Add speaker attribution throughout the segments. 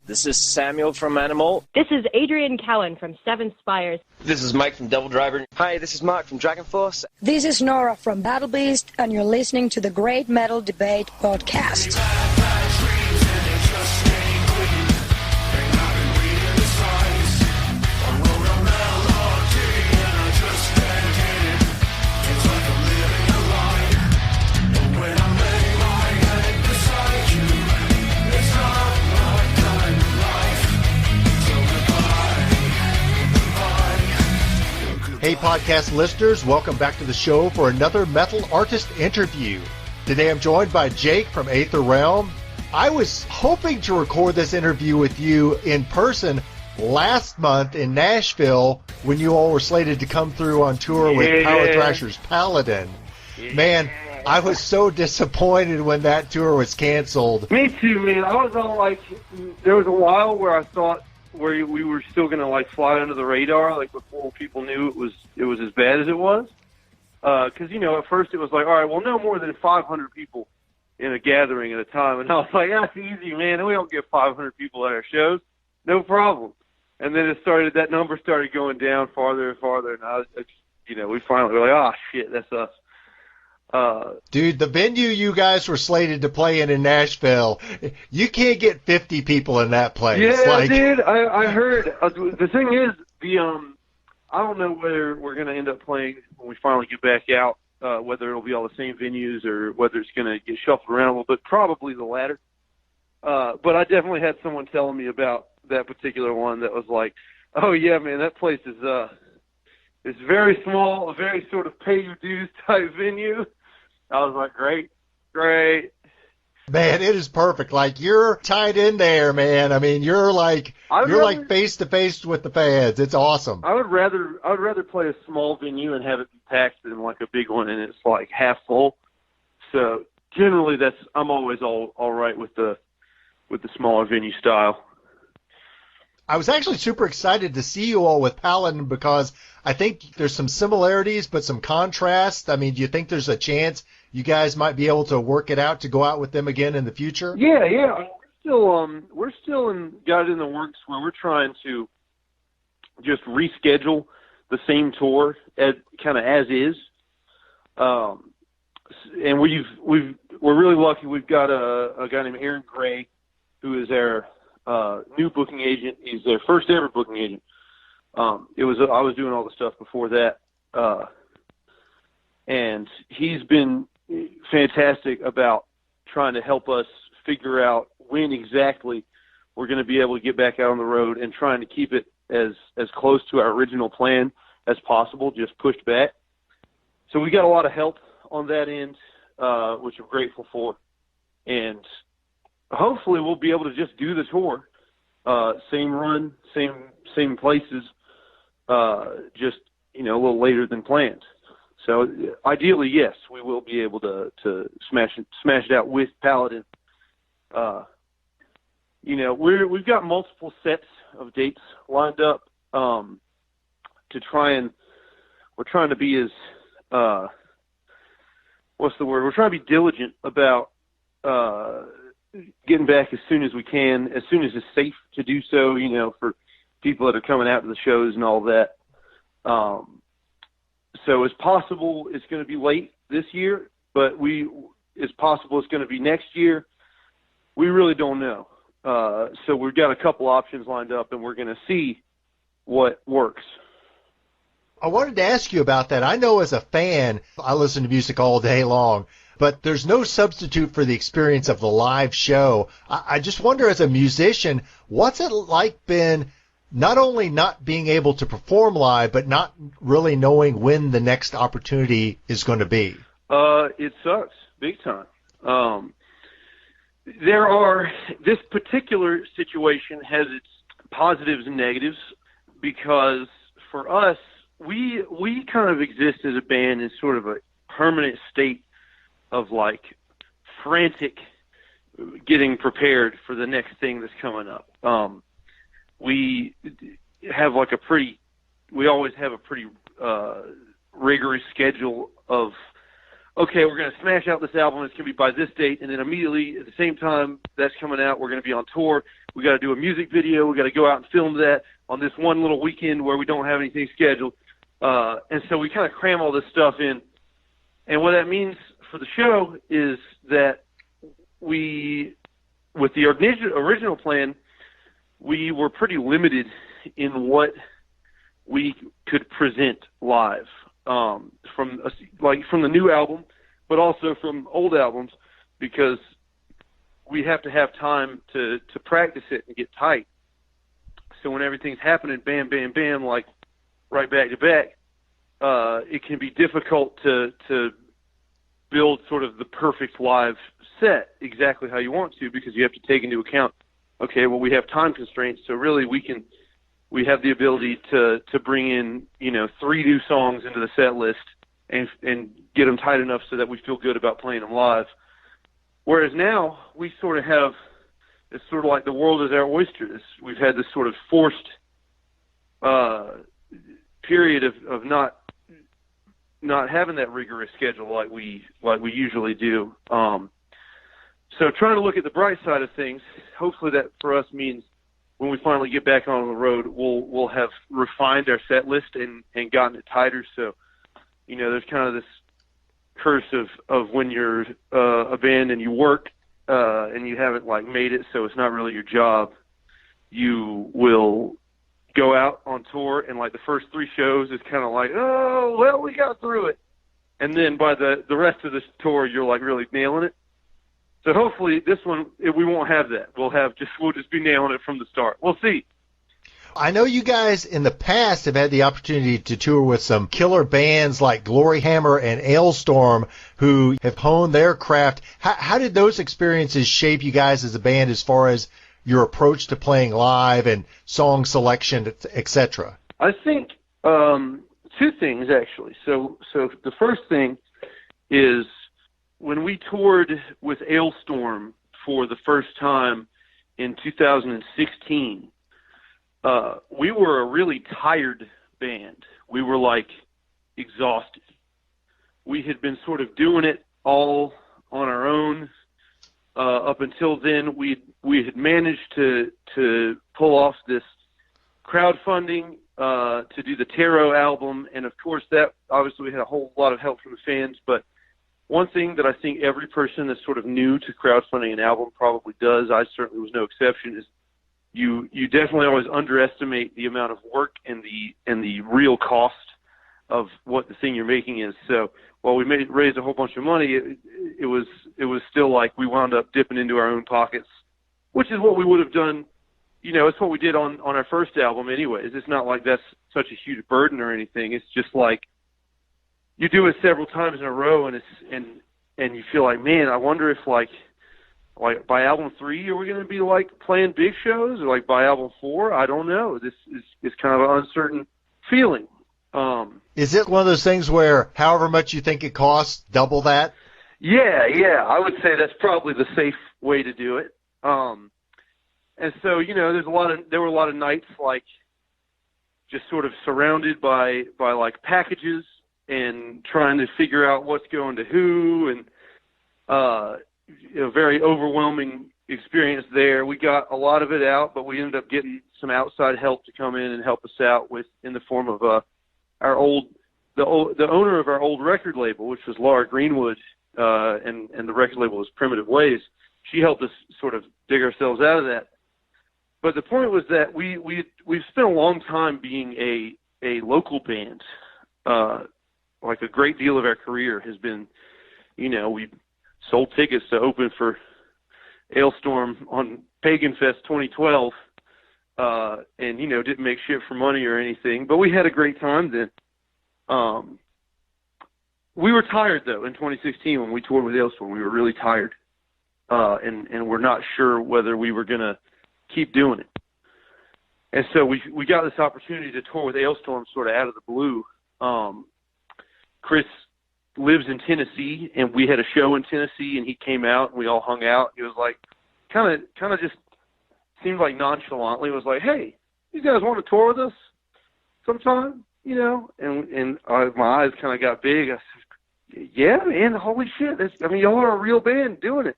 Speaker 1: This is Samuel from Animal.
Speaker 2: This is Adrian Cowan from Seven Spires.
Speaker 1: This is Mike from Devil Driver. Hi, this is Mark from Dragon Force.
Speaker 3: This is Nora from Battle Beast, and you're listening to the Great Metal Debate Podcast.
Speaker 4: Hey podcast listeners, welcome back to the show for another metal artist interview. Today I'm joined by Jake from Aether Realm. I was hoping to record this interview with you in person last month in Nashville when you all were slated to come through on tour with Power Thrasher's Paladin. Man, I was so disappointed when that tour was canceled.
Speaker 5: Me too, man. I was all like, there was a while where I thought where we were still going to like fly under the radar, like before people knew it was as bad as it was. Because at first it was like, all right, well, no more than 500 people in a gathering at a time, and I was like, that's easy, man. We don't get 500 people at our shows, no problem. And then that number started going down farther and farther, and we finally were like, oh shit, that's us.
Speaker 4: Dude, the venue you guys were slated to play in Nashville, you can't get 50 people in that place.
Speaker 5: Yeah, dude, I heard. The thing is, I don't know whether we're going to end up playing when we finally get back out, whether it'll be all the same venues or whether it's going to get shuffled around a little bit, probably the latter. But I definitely had someone telling me about that particular one that was like, oh yeah, man, that place is it's very small, a very sort of pay your dues type venue. I was like, great.
Speaker 4: Man, it is perfect. Like, you're tied in there, man. I mean, you're like face to face with the fans. It's awesome.
Speaker 5: I would rather play a small venue and have it be packed than like a big one and it's like half full. So generally, I'm always all right with the smaller venue style.
Speaker 4: I was actually super excited to see you all with Paladin because I think there's some similarities but some contrast. I mean, do you think there's a chance you guys might be able to work it out to go out with them again in the future?
Speaker 5: Yeah. We're still got it in the works where we're trying to just reschedule the same tour kind of as is. And we're really lucky. We've got a guy named Aaron Gray, who is our new booking agent. He's their first ever booking agent. I was doing all the stuff before that, and he's been fantastic about trying to help us figure out when exactly we're going to be able to get back out on the road and trying to keep it as close to our original plan as possible, just pushed back. So we got a lot of help on that end, which I'm grateful for, and hopefully we'll be able to just do the tour, same run, same places, just a little later than planned. So ideally, yes, we will be able to smash it out with Paladin. We've got multiple sets of dates lined up to try and we're trying to be as we're trying to be diligent about getting back as soon as we can, as soon as it's safe to do so, for people that are coming out to the shows and all that. So it's possible it's going to be late this year, but it's possible it's going to be next year. We really don't know. So we've got a couple options lined up, and we're going to see what works.
Speaker 4: I wanted to ask you about that. I know as a fan, I listen to music all day long, but there's no substitute for the experience of the live show. I just wonder, as a musician, what's it like been not only not being able to perform live, but not really knowing when the next opportunity is going to be?
Speaker 5: It sucks big time. This particular situation has its positives and negatives, because for us, we kind of exist as a band in sort of a permanent state of like frantic getting prepared for the next thing that's coming up. We always have a pretty rigorous schedule of okay, we're going to smash out this album. It's going to be by this date. And then immediately at the same time that's coming out, we're going to be on tour. We got to do a music video. We got to go out and film that on this one little weekend where we don't have anything scheduled. And so we kind of cram all this stuff in. And what that means for the show is that with the original plan, we were pretty limited in what we could present live, from the new album, but also from old albums, because we have to have time to practice it and get tight. So when everything's happening, bam, bam, bam, like right back to back, it can be difficult to build sort of the perfect live set exactly how you want to, because you have to take into account, okay, well, we have time constraints, so really we have the ability to bring in, 3 new songs into the set list and get them tight enough so that we feel good about playing them live. Whereas now we sort of have, it's sort of like the world is our oyster. We've had this sort of forced period of not having that rigorous schedule like we usually do. So trying to look at the bright side of things, hopefully that for us means when we finally get back on the road, we'll have refined our set list and gotten it tighter. So, there's kind of this curse of when you're a band and you work and you haven't made it, so it's not really your job. You will go out on tour and the first 3 shows is kind of oh, well, we got through it. And then by the rest of the tour, you're really nailing it. So hopefully this one, we won't have that. We'll just be nailing it from the start. We'll see.
Speaker 4: I know you guys in the past have had the opportunity to tour with some killer bands like Glory Hammer and Ailstorm, who have honed their craft. How did those experiences shape you guys as a band as far as your approach to playing live and song selection, etc.?
Speaker 5: I think 2 things, actually. So the first thing is, when we toured with Ailstorm for the first time in 2016, we were a really tired band. We were exhausted. We had been sort of doing it all on our own. Up until then, we had managed to pull off this crowdfunding to do the Tarot album, and of course that obviously we had a whole lot of help from the fans, but one thing that I think every person that's sort of new to crowdfunding an album probably does, I certainly was no exception, is you definitely always underestimate the amount of work and the real cost of what the thing you're making is. So while we raised a whole bunch of money, it was still we wound up dipping into our own pockets, which is what we would have done. It's what we did on our first album anyways. It's not like that's such a huge burden or anything. It's just you do it several times in a row, and you feel man, I wonder if by album 3 are we going to be playing big shows, or by album 4? I don't know. This is kind of an uncertain feeling.
Speaker 4: Is it one of those things where however much you think it costs, double that?
Speaker 5: Yeah, I would say that's probably the safe way to do it. And so there were a lot of nights just sort of surrounded by packages and trying to figure out what's going to who, and very overwhelming experience there. We got a lot of it out, but we ended up getting some outside help to come in and help us out in the form of the owner of our old record label, which was Laura Greenwood, and the record label was Primitive Ways. She helped us sort of dig ourselves out of that. But the point was that we've spent a long time being a local band. A great deal of our career has been, we sold tickets to open for Ailstorm on Pagan Fest 2012, and, didn't make shit for money or anything, but we had a great time then. We were tired, though, in 2016 when we toured with Ailstorm. We were really tired, and we're not sure whether we were going to keep doing it. And so we got this opportunity to tour with Ailstorm sort of out of the blue. Chris lives in Tennessee, and we had a show in Tennessee, and he came out, and we all hung out. It was kind of just seemed nonchalantly. It was hey, you guys want to tour with us sometime? And my eyes kind of got big. I said, yeah, man, holy shit. Y'all are a real band doing it.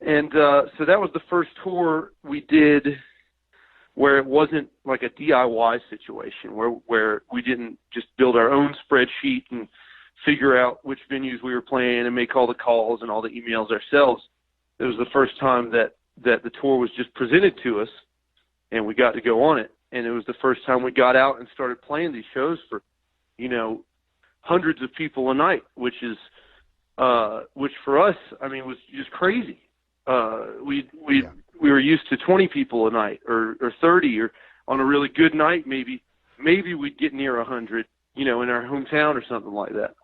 Speaker 5: And so that was the first tour we did where it wasn't like a DIY situation, where we didn't just build our own spreadsheet and figure out which venues we were playing and make all the calls and all the emails ourselves. It was the first time that the tour was just presented to us, and we got to go on it. And it was the first time we got out and started playing these shows for, hundreds of people a night, which for us, was just crazy. We were used to 20 people a night or 30, or on a really good night, maybe we'd get near 100, in our hometown or something like that.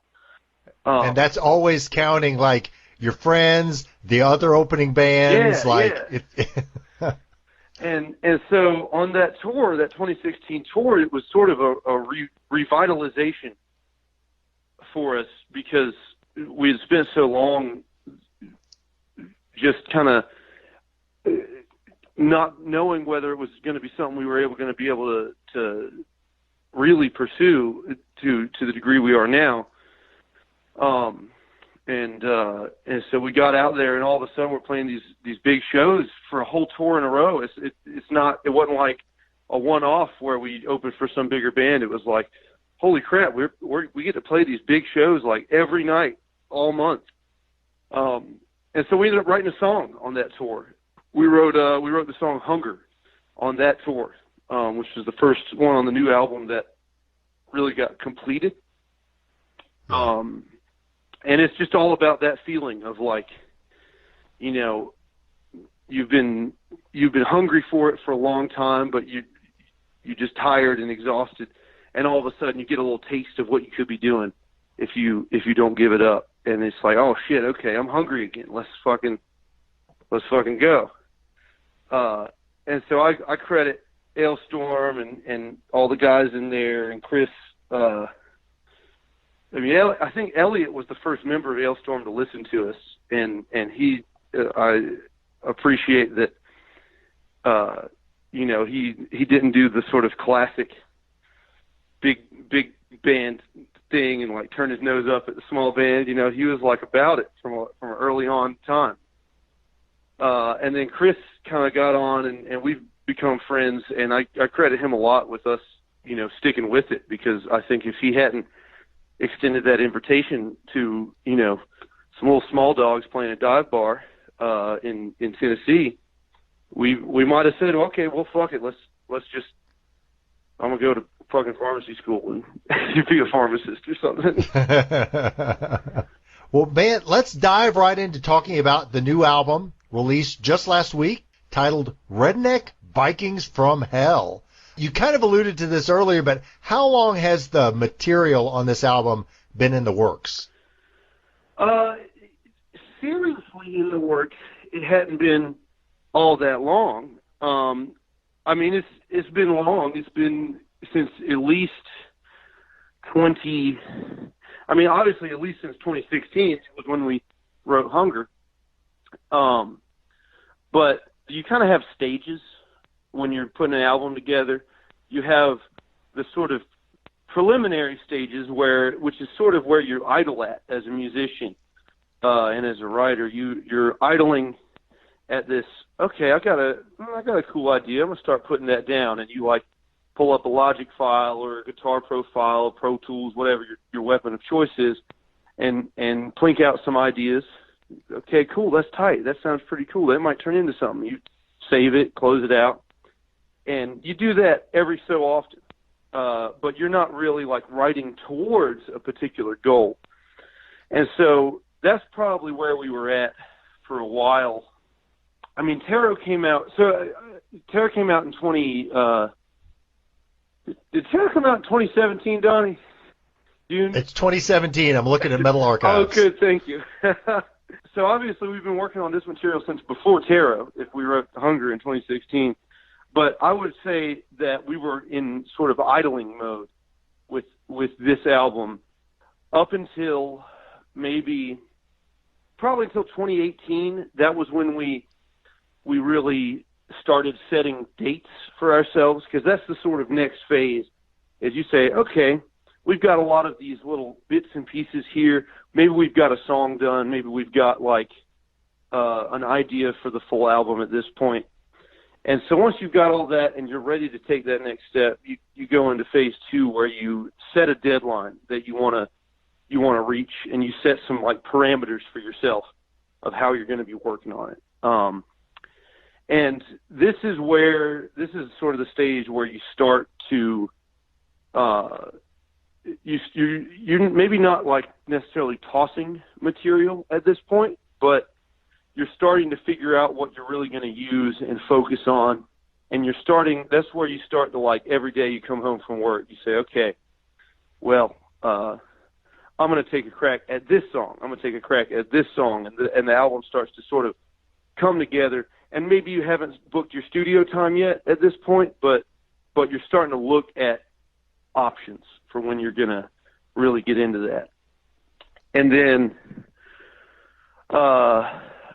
Speaker 4: And that's always counting like your friends, the other opening bands,
Speaker 5: And so on that tour, that 2016 tour, it was sort of a revitalization for us because we had spent so long just kind of not knowing whether it was going to be something we were going to be able to really pursue to the degree we are now. And so we got out there, and all of a sudden we're playing these big shows for a whole tour in a row. It wasn't like a one-off where we opened for some bigger band. It was like, holy crap, we get to play these big shows like every night, all month. And so we ended up writing a song on that tour. We wrote the song "Hunger" on that tour, which was the first one on the new album that really got completed. And it's just all about that feeling of like, you've been hungry for it for a long time, but you're just tired and exhausted, and all of a sudden you get a little taste of what you could be doing if you don't give it up. And it's like, oh shit, okay, I'm hungry again. Let's fucking go. And so I credit Ailstorm and all the guys in there, and Chris. I think Elliot was the first member of Ailstorm to listen to us, and I appreciate that. He didn't do the sort of classic big band thing and like turn his nose up at the small band. He was like about it from an early on time. And then Chris kind of got on, and we've become friends, and I credit him a lot with us, sticking with it, because I think if he hadn't extended that invitation to, some little small dogs playing a dive bar in Tennessee, we might have said, okay, well, fuck it, let's just, I'm gonna go to fucking pharmacy school and be a pharmacist or something.
Speaker 4: Well, man, let's dive right into talking about the new album released just last week, titled Redneck Vikings From Hell. You kind of alluded to this earlier, but how long has the material on this album been in the works?
Speaker 5: Seriously in the works, it hadn't been all that long. It's been long. It's been since at least obviously at least since 2016 was when we wrote Hunger. But you kind of have stages when you're putting an album together. You have the sort of preliminary stages which is sort of where you're idle at as a musician and as a writer. You're idling at this. Okay, I got a cool idea. I'm gonna start putting that down, and you like pull up a Logic file or a Guitar Pro file, Pro Tools, whatever your weapon of choice is, and plink out some ideas. Okay, cool. That's tight. That sounds pretty cool. That might turn into something. You save it, close it out. And you do that every so often, but you're not really like writing towards a particular goal. And so that's probably where we were at for a while. Tarot came out. So Tarot came out in did Tarot come out in 2017, Donnie? June?
Speaker 4: It's 2017. I'm looking at Metal Archives.
Speaker 5: Oh, good. Thank you. So obviously we've been working on this material since before Tarot, if we wrote Hunger in 2016. But I would say that we were in sort of idling mode with this album up until probably until 2018. That was when we really started setting dates for ourselves, because that's the sort of next phase. As you say, okay, we've got a lot of these little bits and pieces here. Maybe we've got a song done. Maybe we've got like an idea for the full album at this point. And so once you've got all that and you're ready to take that next step, you go into phase 2 where you set a deadline that you want to reach, and you set some like parameters for yourself of how you're going to be working on it. And this is sort of the stage where you start to you're maybe not like necessarily tossing material at this point, but you're starting to figure out what you're really going to use and focus on. And that's where you start to, like, every day you come home from work, you say, okay, well, I'm going to take a crack at this song. I'm going to take a crack at this song. And the album starts to sort of come together. And maybe you haven't booked your studio time yet at this point, but you're starting to look at options for when you're going to really get into that. And then,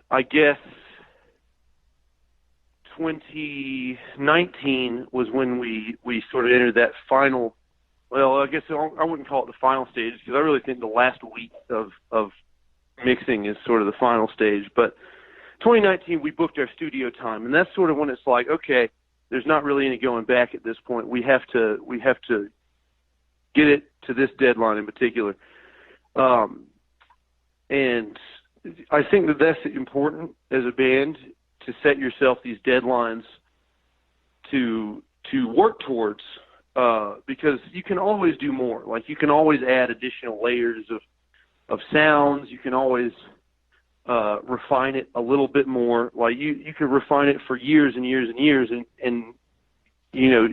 Speaker 5: I guess 2019 was when we sort of entered that final, well, I guess I wouldn't call it the final stage, because I really think the last week of mixing is sort of the final stage. But 2019, we booked our studio time, and that's sort of when it's like, okay, there's not really any going back at this point. We have to get it to this deadline in particular. And I think that that's important as a band, to set yourself these deadlines to work towards, because you can always do more. Like, you can always add additional layers of sounds. You can always refine it a little bit more. Like, you could refine it for years and years and years, and you know,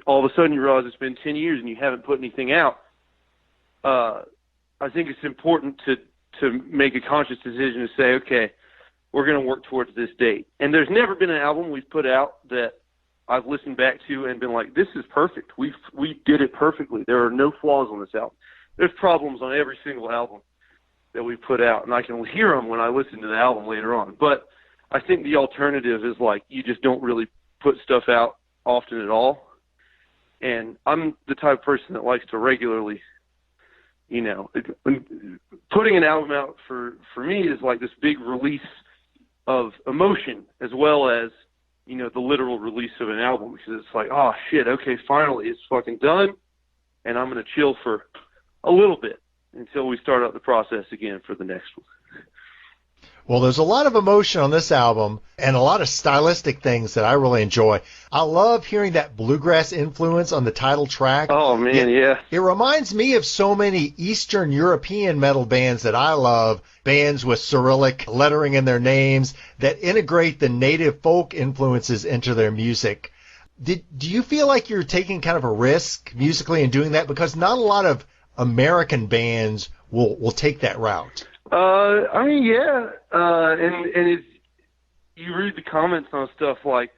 Speaker 5: all of a sudden you realize it's been 10 years and you haven't put anything out. I think it's important to make a conscious decision to say, okay, we're going to work towards this date. And there's never been an album we've put out that I've listened back to and been like, this is perfect. We did it perfectly. There are no flaws on this album. There's problems on every single album that we put out, and I can hear them when I listen to the album later on. But I think the alternative is, like, you just don't really put stuff out often at all. And I'm the type of person that likes to regularly, you know, putting an album out for me is like this big release of emotion, as well as, you know, the literal release of an album, because it's like, oh shit, okay, finally it's fucking done, and I'm going to chill for a little bit until we start out the process again for the next one.
Speaker 4: Well, there's a lot of emotion on this album and a lot of stylistic things that I really enjoy. I love hearing that bluegrass influence on the title track.
Speaker 5: Oh, man, yeah.
Speaker 4: It reminds me of so many Eastern European metal bands that I love, bands with Cyrillic lettering in their names that integrate the native folk influences into their music. Do you feel like you're taking kind of a risk musically in doing that? Because not a lot of American bands will take that route.
Speaker 5: I mean, yeah, and it's, you read the comments on stuff, like,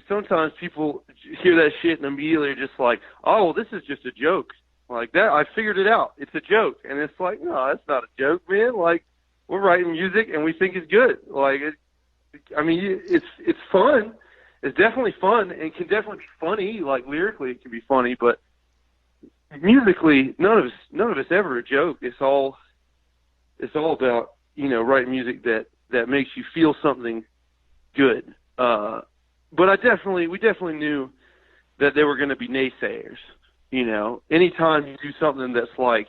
Speaker 5: sometimes people hear that shit and immediately are just like, oh, well, this is just a joke. Like, that, I figured it out. It's a joke. And it's like, no, that's not a joke, man. Like, we're writing music and we think it's good. Like, it's fun. It's definitely fun, and can definitely be funny. Like, lyrically, it can be funny, but musically, none of it's ever a joke. It's all about, you know, writing music that makes you feel something good. But we definitely knew that there were going to be naysayers. You know, anytime you do something that's like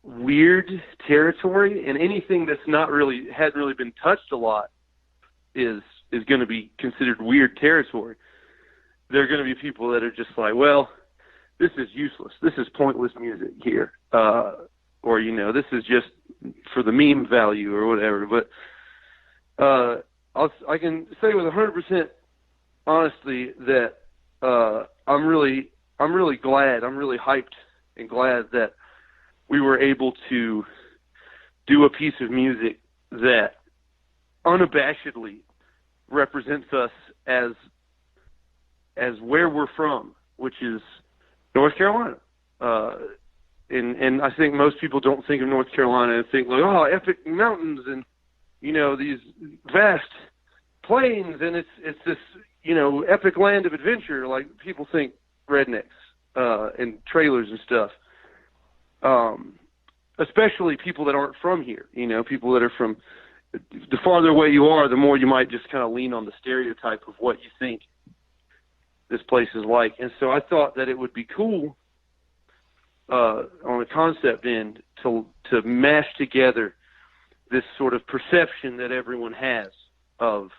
Speaker 5: weird territory, and anything that's hadn't really been touched a lot is going to be considered weird territory. There are going to be people that are just like, well, this is useless. This is pointless music here. Or, you know, this is just for the meme value or whatever. But I can say with 100% honesty that I'm really glad, I'm really hyped and glad that we were able to do a piece of music that unabashedly represents us as where we're from, which is North Carolina. And I think most people don't think of North Carolina and think, like, oh, epic mountains and, you know, these vast plains, and it's this, you know, epic land of adventure. Like, people think rednecks and trailers and stuff. Especially people that aren't from here, people that are from, the farther away you are, the more you might just kind of lean on the stereotype of what you think this place is like. And so I thought that it would be cool on the concept end to mash together this sort of perception that everyone has of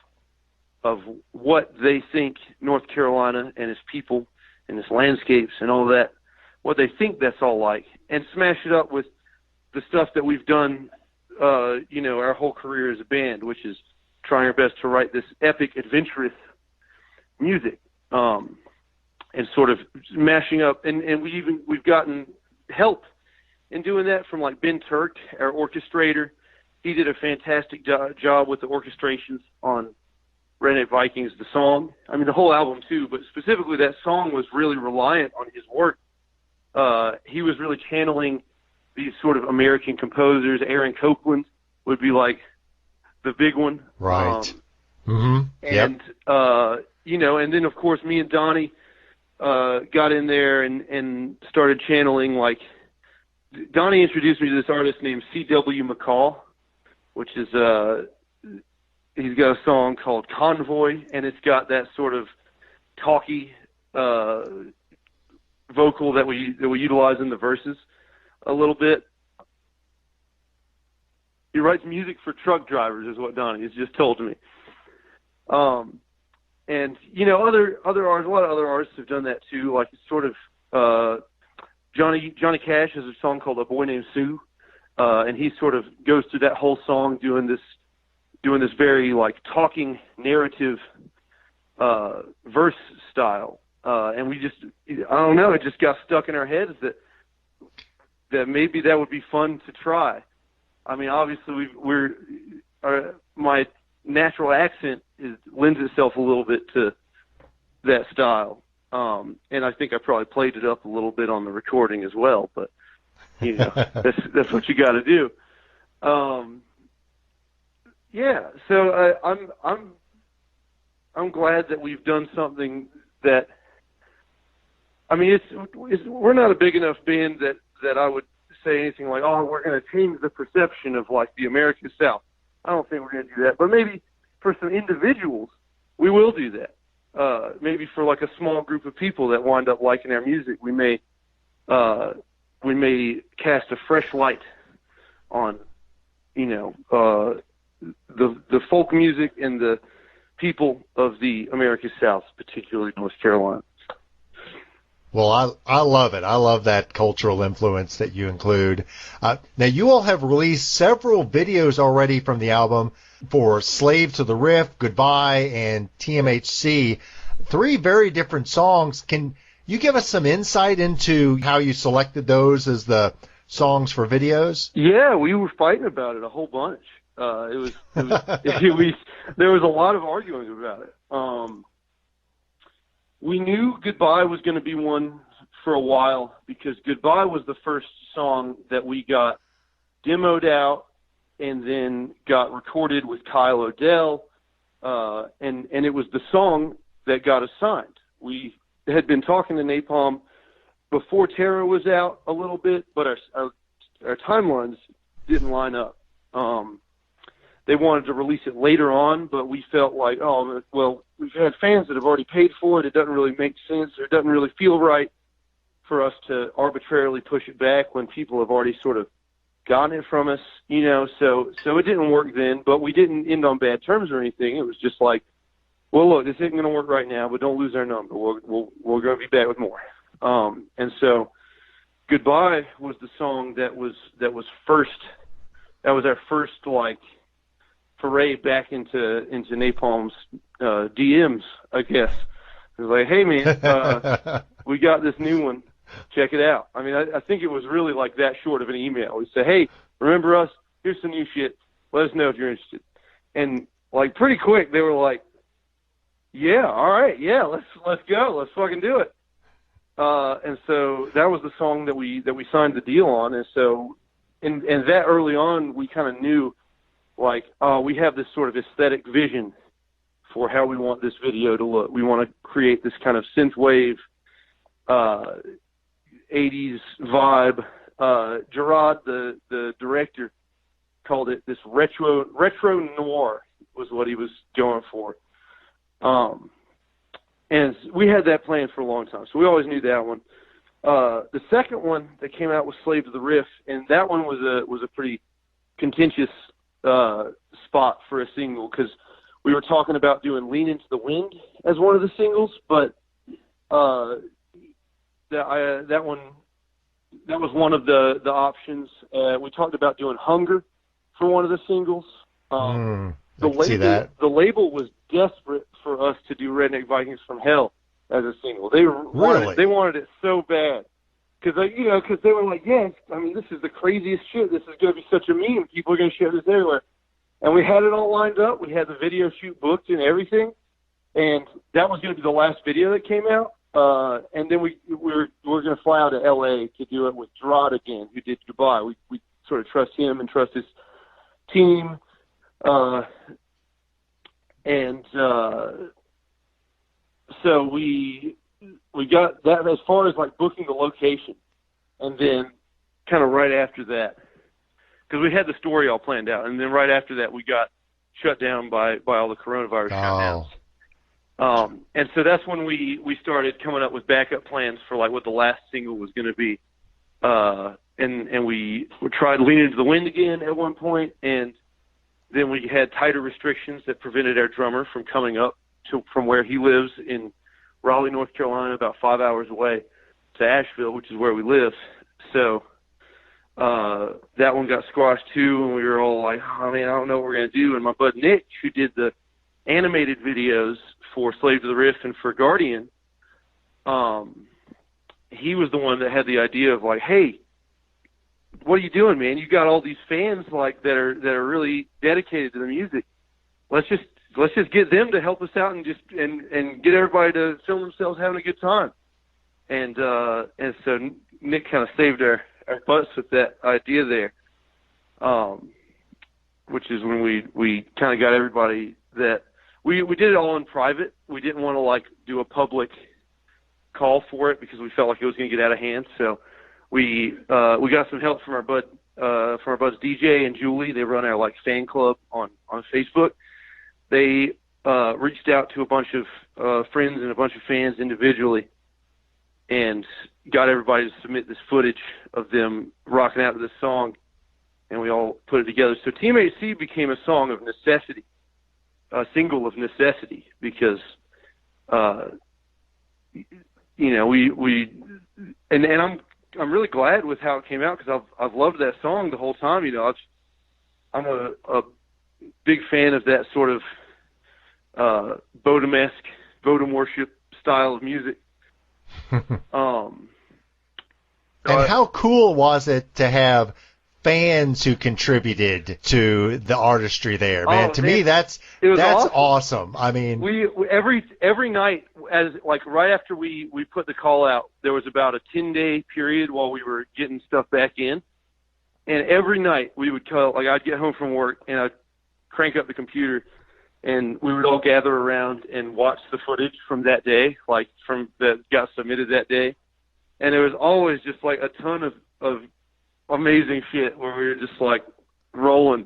Speaker 5: what they think North Carolina and its people and its landscapes and all that, what they think that's all like, and smash it up with the stuff that we've done, our whole career as a band, which is trying our best to write this epic, adventurous music, and sort of mashing up. And we've gotten help in doing that from like Ben Turk, our orchestrator. He did a fantastic job with the orchestrations on Redneck Vikings, the song. I mean, the whole album too, but specifically that song was really reliant on his work. He was really channeling these sort of American composers. Aaron Copland would be like the big one.
Speaker 4: Right.
Speaker 5: And, and then of course me and Donnie got in there and started channeling, like, Donnie introduced me to this artist named C.W. McCall, which is, he's got a song called Convoy, and it's got that sort of talky vocal that we utilize in the verses a little bit. He writes music for truck drivers, is what Donnie has just told me. And other artists, a lot of other artists have done that too. Like, it's sort of Johnny Cash has a song called "A Boy Named Sue," and he sort of goes through that whole song doing this very like talking narrative verse style. And we just, I don't know, it just got stuck in our heads that maybe that would be fun to try. I mean, obviously my natural accent lends itself a little bit to that style. And I think I probably played it up a little bit on the recording as well, but that's what you got to do. So I'm glad that we've done something that, I mean, we're not a big enough band that I would say anything like, oh, we're going to change the perception of like the American South. I don't think we're going to do that, but maybe for some individuals, we will do that. Maybe for like a small group of people that wind up liking our music, we may cast a fresh light on, the folk music and the people of the American South, particularly North Carolina.
Speaker 4: Well, I love it. I love that cultural influence that you include. Now, you all have released several videos already from the album for Slave to the Riff, Goodbye, and TMHC. 3 very different songs. Can you give us some insight into how you selected those as the songs for videos?
Speaker 5: Yeah, we were fighting about it a whole bunch. There was a lot of arguing about it. We knew Goodbye was going to be one for a while because Goodbye was the first song that we got demoed out and then got recorded with Kyle O'Dell, and it was the song that got us signed. We had been talking to Napalm before Terror was out a little bit, but our timelines didn't line up. They wanted to release it later on, but we felt like, oh, well, we've had fans that have already paid for it. It doesn't really make sense, or it doesn't really feel right for us to arbitrarily push it back when people have already sort of gotten it from us, so it didn't work then, but we didn't end on bad terms or anything. It was just like, well, look, this isn't going to work right now, but don't lose our number. We're going to be back with more. And so Goodbye was the song that was first. That was our first, like, foray back into Napalm's DMs, I guess. It was like, hey, man, we got this new one. Check it out. I mean, I think it was really like that short of an email. We said, hey, remember us? Here's some new shit. Let us know if you're interested. And like pretty quick, they were like, yeah, all right, yeah, let's go. Let's fucking do it. And so that was the song that we signed the deal on. And so, and that early on, we kind of knew, like, we have this sort of aesthetic vision for how we want this video to look. We want to create this kind of synthwave, '80s vibe. Gerard, the director, called it this retro noir was what he was going for. And we had that planned for a long time, so we always knew that one. The second one that came out was Slave to the Riff, and that one was a pretty contentious spot for a single, because we were talking about doing Lean Into the Wind as one of the singles, but that was one of the options. We talked about doing Hunger for one of the singles. The label was desperate for us to do Redneck Vikings From Hell as a single. They wanted it so bad, because they were like, yes, I mean, this is the craziest shit. This is going to be such a meme. People are going to share this everywhere. And we had it all lined up. We had the video shoot booked and everything, and that was going to be the last video that came out. And then we were going to fly out to L.A. to do it with Gerard again, who did Goodbye. We sort of trust him and trust his team. So we got that as far as like booking the location, and then kind of right after that, because we had the story all planned out, and then right after that we got shut down by all the coronavirus shutdowns. And so that's when we started coming up with backup plans for like what the last single was going to be. And we tried Lean Into the Wind again at one point, and then we had tighter restrictions that prevented our drummer from coming up from where he lives in Raleigh, North Carolina, about 5 hours away, to Asheville, which is where we live. So that one got squashed too, and we were all like, oh man, I don't know what we're going to do. And my bud Nick, who did the animated videos for Slave to the Riff and for Guardian, he was the one that had the idea of like, hey, what are you doing, man? You got all these fans like that are really dedicated to the music. Let's just get them to help us out and get everybody to film themselves having a good time. And so Nick kind of saved our butts with that idea there, which is when we kind of got everybody that we did it all in private. We didn't want to like do a public call for it because we felt like it was going to get out of hand. So we got some help from our buds DJ and Julie. They run our like fan club on Facebook. They reached out to a bunch of friends and a bunch of fans individually, and got everybody to submit this footage of them rocking out to this song, and we all put it together. So TMHC became a song of necessity, a single of necessity, because I'm really glad with how it came out, because I've loved that song the whole time. I'm a big fan of that sort of Bodom-esque, Bodom worship style of music.
Speaker 4: And how cool was it to have fans who contributed to the artistry there, man? To me, that's awesome. I mean, we every night, as like right after we put the call out, there was about a 10-day period while we were getting stuff back in, and every night we would call. Like I'd get home from work and I'd crank up the computer, and we would all gather around and watch the footage from that day, like from that got submitted that day, and there was always just like a ton of amazing shit where we were just like rolling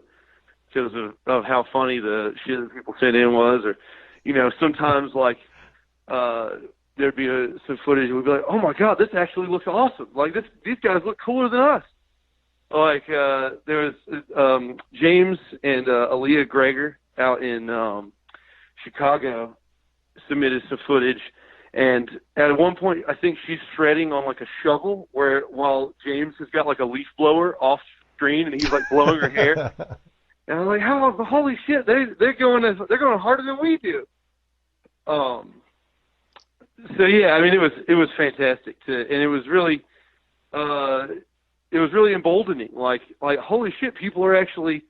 Speaker 4: because of how funny the shit that people sent in was, or sometimes like there'd be some footage and we'd be like, oh my god, this actually looks awesome, like these guys look cooler than us. Like there was James and Aaliyah Greger out in Chicago submitted some footage, and at one point I think she's shredding on like a shovel while James has got like a leaf blower off screen and he's like blowing her hair. And I'm like, holy shit, they're going harder than we do. So yeah, I mean it was fantastic and it was really emboldening. Like holy shit, people are actually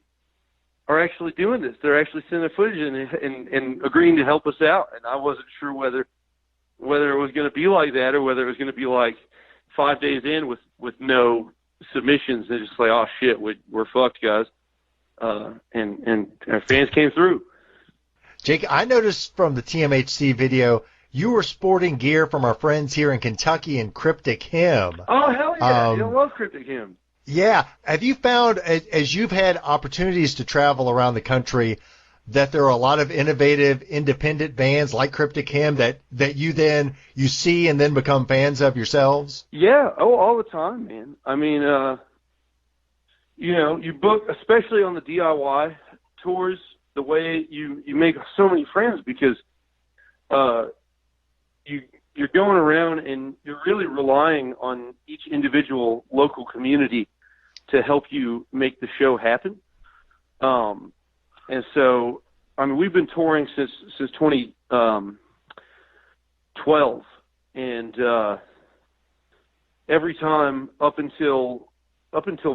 Speaker 4: doing this. They're actually sending their footage and agreeing to help us out. And I wasn't sure whether it was going to be like that or whether it was going to be like 5 days in with no submissions and just like, oh shit, we're fucked, guys. And our fans came through. Jake, I noticed from the TMHC video, you were sporting gear from our friends here in Kentucky in Cryptic Hymn.
Speaker 5: Oh, hell yeah. I love Cryptic Hymn.
Speaker 4: Yeah. Have you found, as you've had opportunities to travel around the country, that there are a lot of innovative independent bands like Cryptic Hymn that you see and then become fans of yourselves?
Speaker 5: Yeah. Oh, all the time, man. I mean, you book, especially on the DIY tours, the way you make so many friends because you're going around and you're really relying on each individual local community to help you make the show happen. And so, I mean, we've been touring since 2012, and every time up until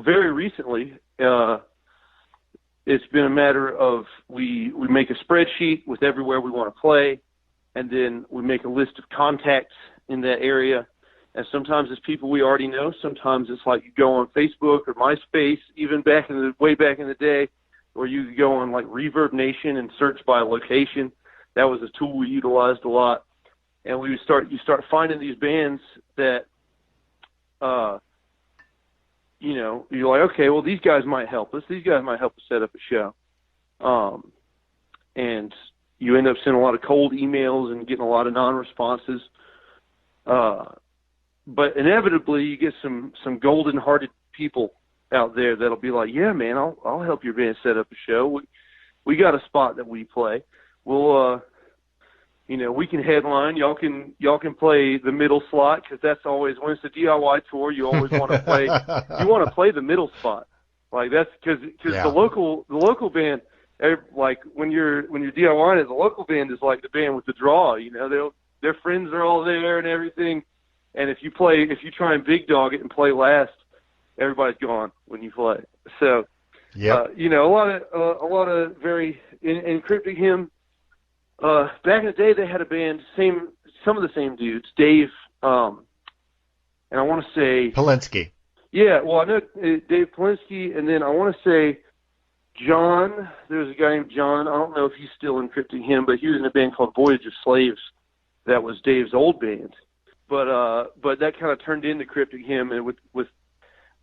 Speaker 5: very recently, it's been a matter of we make a spreadsheet with everywhere we want to play, and then we make a list of contacts in that area. And sometimes it's people we already know. Sometimes it's like you go on Facebook or MySpace, even way back in the day, where you could go on like Reverb Nation and search by location. That was a tool we utilized a lot. And you start finding these bands that, you're like, okay, well, these guys might help us. These guys might help us set up a show. And you end up sending a lot of cold emails and getting a lot of non-responses. But inevitably you get some golden-hearted people out there that'll be like, yeah, man, I'll help your band set up a show. We got a spot that we play. We'll, we can headline. Y'all can play the middle slot because that's always, when it's a DIY tour, you always want to play. You want to play the middle spot, like that's because the local band, like when you're DIYing it, the local band is like the band with the draw. Their friends are all there and everything. And if you try and big dog it and play last, everybody's gone when you play. So,
Speaker 4: yeah,
Speaker 5: a lot of very in Cryptic Hymn. Back in the day, they had a band, some of the same dudes, Dave, and I want to say
Speaker 4: Polinsky.
Speaker 5: Yeah, well, I know Dave Polinsky, and then I want to say John. There's a guy named John. I don't know if he's still in Cryptic Hymn, but he was in a band called Voyage of Slaves. That was Dave's old band. But that kind of turned into Cryptic Hymn, and with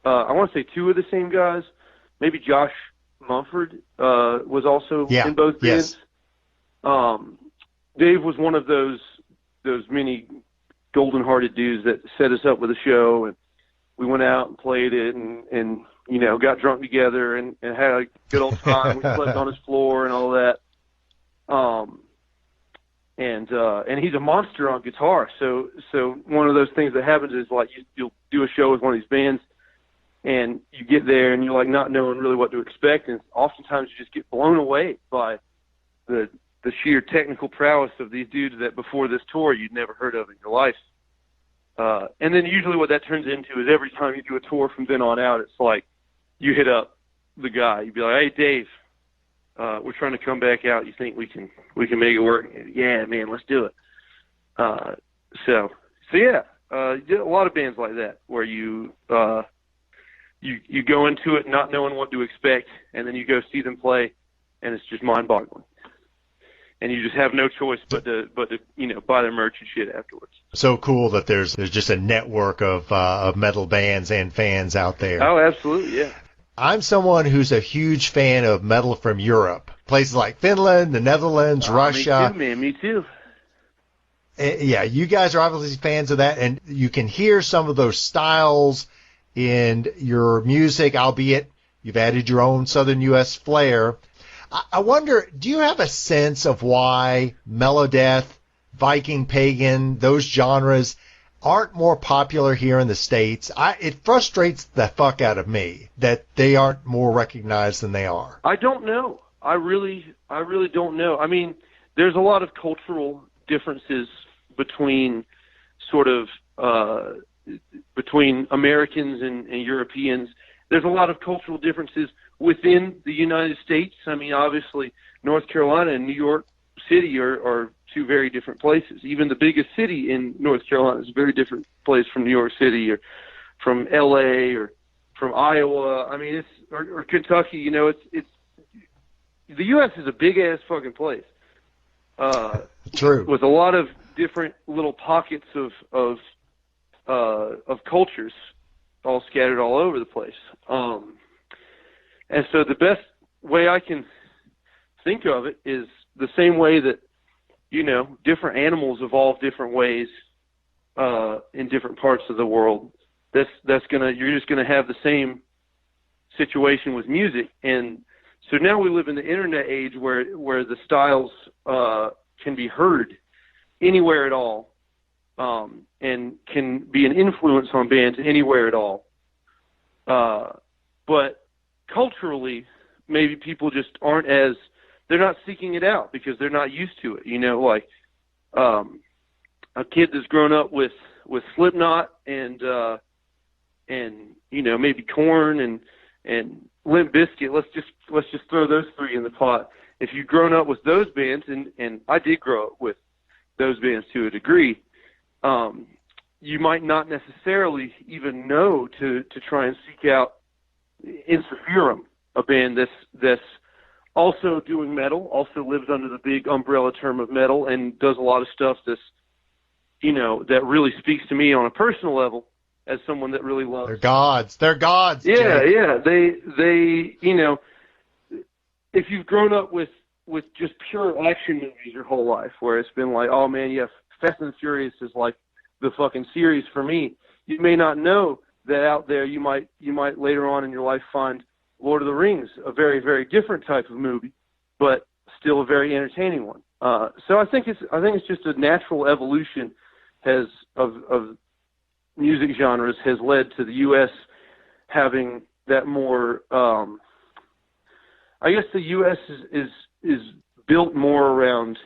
Speaker 5: I want to say two of the same guys. Maybe Josh Mumford was also in both bands. Yes. Dave was one of those many golden-hearted dudes that set us up with a show, and we went out and played it, and got drunk together and had a good old time. We slept on his floor and all that. And he's a monster on guitar. So one of those things that happens is like you'll do a show with one of these bands, and you get there and you're like not knowing really what to expect, and oftentimes you just get blown away by the sheer technical prowess of these dudes that before this tour you'd never heard of in your life. And then usually what that turns into is every time you do a tour from then on out, it's like you hit up the guy. You'd be like, hey, Dave, we're trying to come back out. You think we can make it work? Yeah, man, let's do it. So yeah, a lot of bands like that where you go into it not knowing what to expect, and then you go see them play, and it's just mind-boggling. And you just have no choice but to buy their merch and shit afterwards.
Speaker 4: So cool that there's just a network of metal bands and fans out there.
Speaker 5: Oh, absolutely, yeah.
Speaker 4: I'm someone who's a huge fan of metal from Europe, places like Finland, the Netherlands, Russia.
Speaker 5: Me too, man. Me too.
Speaker 4: Yeah, you guys are obviously fans of that, and you can hear some of those styles in your music, albeit you've added your own Southern U.S. flair. I wonder, do you have a sense of why Melodeath, Viking Pagan, those genres aren't more popular here in the States? It frustrates the fuck out of me that they aren't more recognized than they are.
Speaker 5: I don't know. I really don't know. I mean, there's a lot of cultural differences between between Americans and Europeans. There's a lot of cultural differences within the United States. I mean, obviously, North Carolina and New York City are two very different places. Even the biggest city in North Carolina is a very different place from New York City or from L.A. or from Iowa. I mean, or Kentucky. It's the U.S. is a big ass fucking place.
Speaker 4: True.
Speaker 5: With a lot of different little pockets of cultures all scattered all over the place. And so the best way I can think of it is the same way that, different animals evolve different ways in different parts of the world. You're just gonna have the same situation with music. And so now we live in the internet age where the styles can be heard anywhere at all, and can be an influence on bands anywhere at all. But culturally, maybe people just they're not seeking it out because they're not used to it. A kid that's grown up with Slipknot and maybe Korn and Limp Bizkit. Let's just throw those three in the pot. If you've grown up with those bands, and I did grow up with those bands to a degree, you might not necessarily even know to try and seek out Interferum, a band that's also doing metal, also lives under the big umbrella term of metal, and does a lot of stuff that's, that really speaks to me on a personal level as someone that really loves.
Speaker 4: They're gods.
Speaker 5: Yeah,
Speaker 4: Jake.
Speaker 5: yeah. They if you've grown up with just pure action movies your whole life, where it's been like, oh man, yeah, Fast and Furious is like the fucking series for me. You may not know that out there you might later on in your life find Lord of the Rings, a very, very different type of movie, but still a very entertaining one. So I think it's just a natural evolution of music genres has led to the U.S. having that more. I guess the U.S. is built more around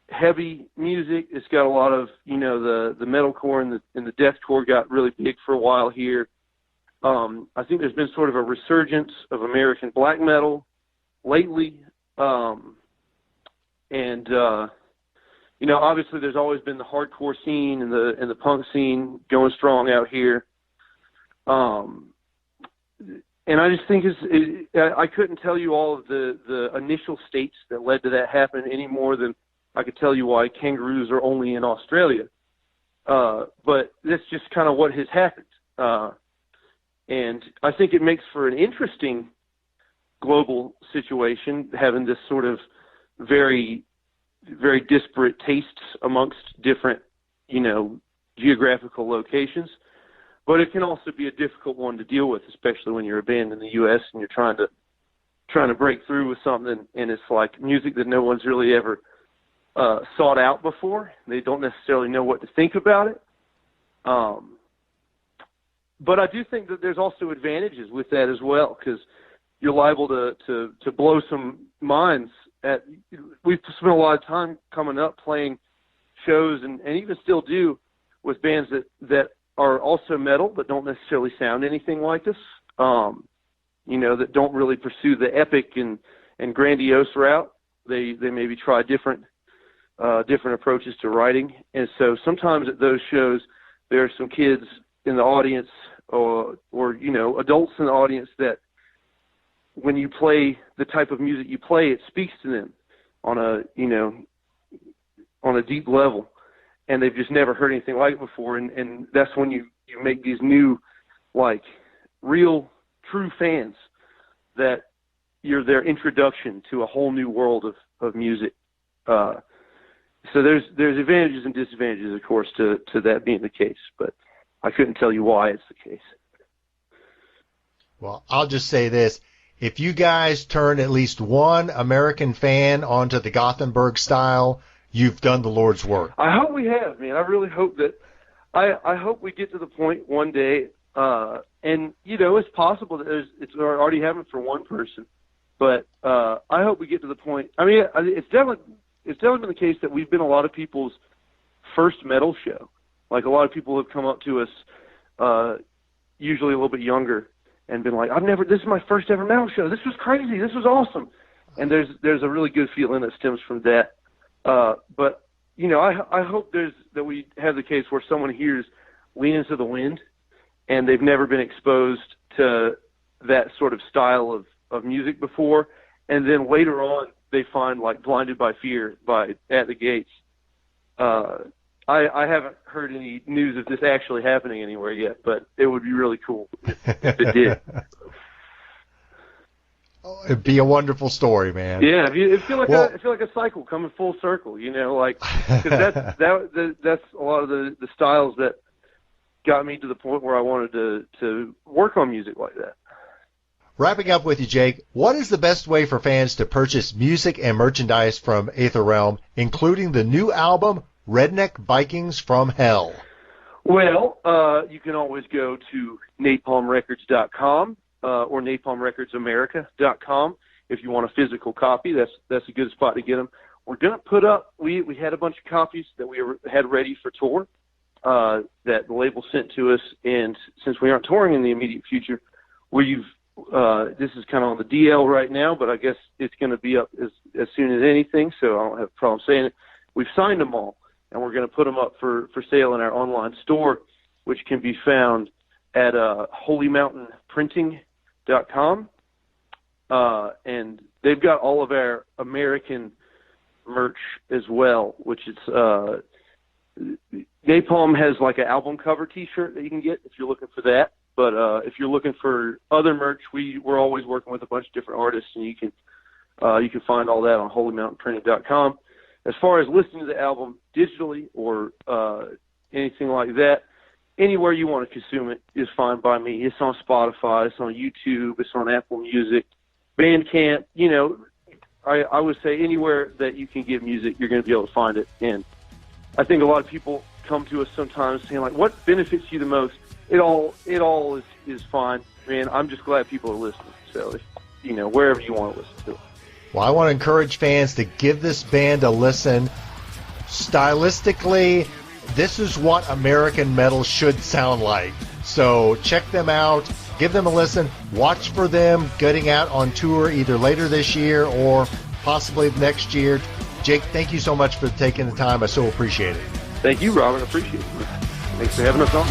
Speaker 5: heavy music. It's got a lot of the metalcore and the deathcore got really big for a while here. I think there's been sort of a resurgence of American black metal lately, and obviously there's always been the hardcore scene and the punk scene going strong out here. And I just think I couldn't tell you all of the initial states that led to that happen any more than I could tell you why kangaroos are only in Australia. But that's just kind of what has happened. And I think it makes for an interesting global situation, having this sort of very, very disparate tastes amongst different, geographical locations. But it can also be a difficult one to deal with, especially when you're a band in the U.S. and you're trying to break through with something, and it's like music that no one's really ever sought out before. They don't necessarily know what to think about it. But I do think that there's also advantages with that as well, because you're liable to blow some minds. We've spent a lot of time coming up playing shows, and even still do, with bands that are also metal but don't necessarily sound anything like us, that don't really pursue the epic and grandiose route. They maybe try different approaches to writing. And so sometimes at those shows, there are some kids in the audience or adults in the audience that when you play the type of music you play, it speaks to them on a deep level, and they've just never heard anything like it before. And that's when you make these new, like, real, true fans that you're their introduction to a whole new world of music. So there's advantages and disadvantages, of course, to that being the case, but I couldn't tell you why it's the case.
Speaker 4: Well, I'll just say this. If you guys turn at least one American fan onto the Gothenburg style, you've done the Lord's work.
Speaker 5: I hope we have, man. I really hope that. I hope we get to the point one day, and it's possible that it's already happened for one person, but I hope we get to the point. I mean, it's definitely been the case that we've been a lot of people's first metal show. Like, a lot of people have come up to us, usually a little bit younger, and been like, this is my first ever metal show. This was crazy. This was awesome. And there's a really good feeling that stems from that. But, I hope that we have the case where someone hears Lean Into the Wind, and they've never been exposed to that sort of style of music before. And then later on, they find, like, Blinded by Fear by At the Gates. I haven't heard any news of this actually happening anywhere yet, but it would be really cool if it did.
Speaker 4: It'd be a wonderful story, man.
Speaker 5: Yeah, it feel like a cycle coming full circle, like, because that's a lot of the styles that got me to the point where I wanted to work on music like that.
Speaker 4: Wrapping up with you, Jake, what is the best way for fans to purchase music and merchandise from Aether Realm, including the new album, Redneck Vikings From Hell?
Speaker 5: Well, you can always go to napalmrecords.com or napalmrecordsamerica.com if you want a physical copy. That's a good spot to get them. We're going to put up, we had a bunch of copies that we had ready for tour that the label sent to us, and since we aren't touring in the immediate future, this is kind of on the DL right now, but I guess it's going to be up as soon as anything, so I don't have a problem saying it. We've signed them all, and we're going to put them up for sale in our online store, which can be found at holymountainprinting.com. And they've got all of our American merch as well, which is Napalm has like an album cover T-shirt that you can get if you're looking for that. But if you're looking for other merch, we're always working with a bunch of different artists, and you can find all that on holymountainprinting.com. As far as listening to the album digitally or anything like that, anywhere you want to consume it is fine by me. It's on Spotify, it's on YouTube, it's on Apple Music, Bandcamp. I would say anywhere that you can get music, you're going to be able to find it. And I think a lot of people come to us sometimes saying, like, what benefits you the most? It all is fine, man. I'm just glad people are listening. So, wherever you want to listen to it.
Speaker 4: Well, I want to encourage fans to give this band a listen. Stylistically, this is what American metal should sound like. So check them out, give them a listen, watch for them getting out on tour either later this year or possibly next year. Jake, thank you so much for taking the time. I so appreciate it.
Speaker 5: Thank you, Robin. I appreciate it. Thanks for having us on.